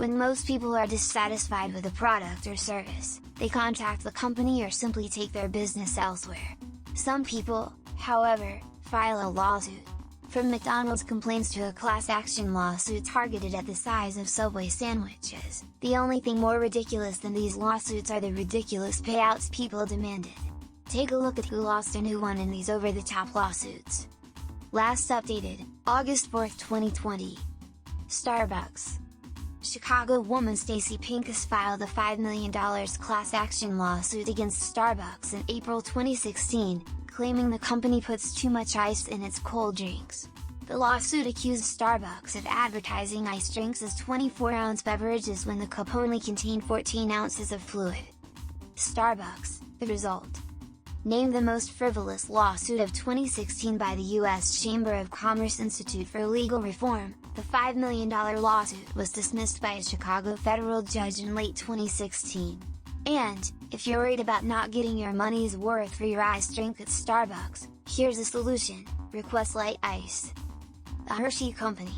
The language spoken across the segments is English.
When most people are dissatisfied with a product or service, they contact the company or simply take their business elsewhere. Some people, however, file a lawsuit. From McDonald's complaints to a class action lawsuit targeted at the size of Subway sandwiches, the only thing more ridiculous than these lawsuits are the ridiculous payouts people demanded. Take a look at who lost and who won in these over-the-top lawsuits. Last updated, August 4, 2020. Starbucks. Chicago woman Stacy Pincus filed a $5 million class action lawsuit against Starbucks in April 2016, claiming the company puts too much ice in its cold drinks. The lawsuit accused Starbucks of advertising iced drinks as 24-ounce beverages when the cup only contained 14 ounces of fluid. Starbucks, the result. Named the most frivolous lawsuit of 2016 by the U.S. Chamber of Commerce Institute for Legal Reform, the $5 million lawsuit was dismissed by a Chicago federal judge in late 2016. And, if you're worried about not getting your money's worth for your iced drink at Starbucks, here's a solution: request light ice. The Hershey Company.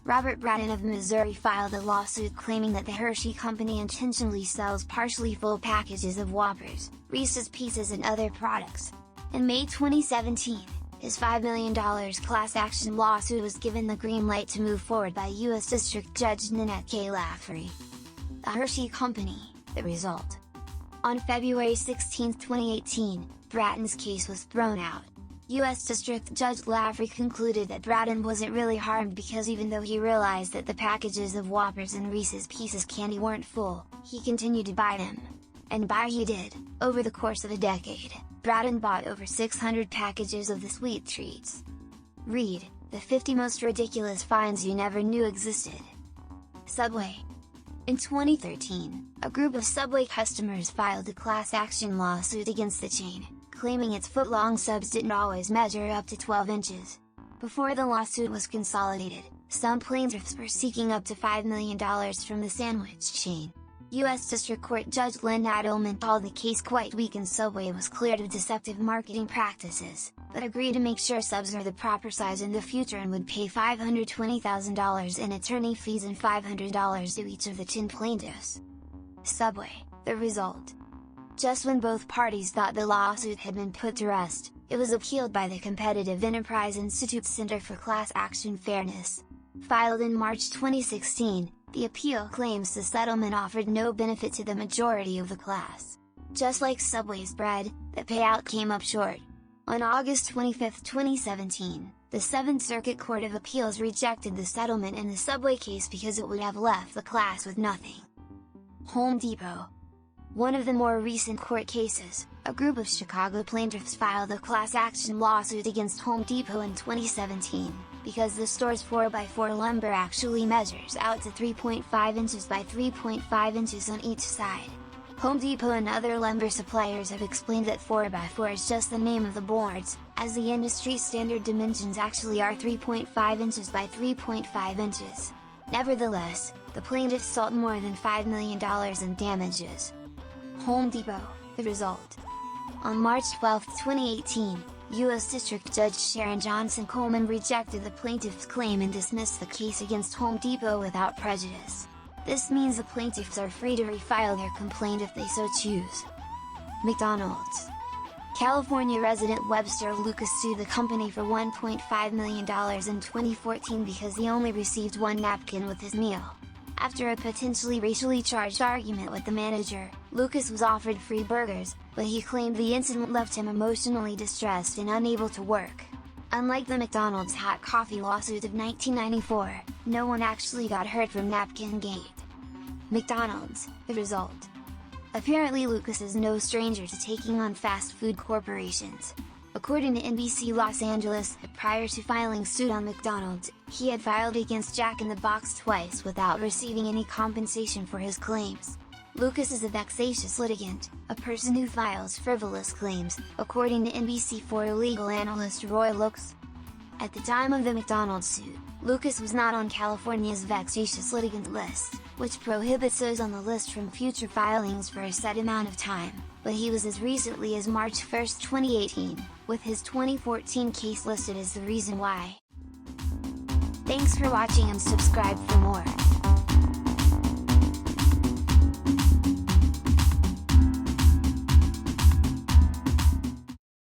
Robert Braden of Missouri filed a lawsuit claiming that the Hershey Company intentionally sells partially full packages of Whoppers, Reese's Pieces and other products. In May 2017, his $5 million class action lawsuit was given the green light to move forward by U.S. District Judge Nanette K. Lafferty. The Hershey Company, the result. On February 16, 2018, Braden's case was thrown out. U.S. District Judge Lafferty concluded that Braden wasn't really harmed because even though he realized that the packages of Whoppers and Reese's Pieces candy weren't full, he continued to buy them. And buy he did. Over the course of a decade, Braden bought over 600 packages of the sweet treats. Read, the 50 most ridiculous fines you never knew existed. Subway. In 2013, a group of Subway customers filed a class action lawsuit against the chain, claiming its foot-long subs didn't always measure up to 12 inches. Before the lawsuit was consolidated, some plaintiffs were seeking up to $5 million from the sandwich chain. U.S. District Court Judge Lynn Adelman called the case quite weak and Subway was cleared of deceptive marketing practices, but agreed to make sure subs are the proper size in the future and would pay $520,000 in attorney fees and $500 to each of the 10 plaintiffs. Subway, the result. Just when both parties thought the lawsuit had been put to rest, it was appealed by the Competitive Enterprise Institute's Center for Class Action Fairness. Filed in March 2016, the appeal claims the settlement offered no benefit to the majority of the class. Just like Subway's bread, the payout came up short. On August 25, 2017, the 7th Circuit Court of Appeals rejected the settlement in the Subway case because it would have left the class with nothing. Home Depot. One of the more recent court cases, a group of Chicago plaintiffs filed a class action lawsuit against Home Depot in 2017, because the store's 4x4 lumber actually measures out to 3.5 inches by 3.5 inches on each side. Home Depot and other lumber suppliers have explained that 4x4 is just the name of the boards, as the industry standard dimensions actually are 3.5 inches by 3.5 inches. Nevertheless, the plaintiffs sought more than $5 million in damages. Home Depot, the result. On March 12, 2018, U.S. District Judge Sharon Johnson Coleman rejected the plaintiff's claim and dismissed the case against Home Depot without prejudice. This means the plaintiffs are free to refile their complaint if they so choose. McDonald's. California resident Webster Lucas sued the company for $1.5 million in 2014 because he only received one napkin with his meal. After a potentially racially charged argument with the manager, Lucas was offered free burgers, but he claimed the incident left him emotionally distressed and unable to work. Unlike the McDonald's hot coffee lawsuit of 1994, no one actually got hurt from Napkin Gate. McDonald's, the result. Apparently Lucas is no stranger to taking on fast food corporations. According to NBC Los Angeles, prior to filing suit on McDonald's, he had filed against Jack in the Box twice without receiving any compensation for his claims. Lucas is a vexatious litigant, a person who files frivolous claims, according to NBC4 legal analyst Roy Lux. At the time of the McDonald's suit, Lucas was not on California's vexatious litigant list, which prohibits those on the list from future filings for a set amount of time, but he was as recently as March 1, 2018, with his 2014 case listed as the reason why. Thanks for watching and subscribe for more.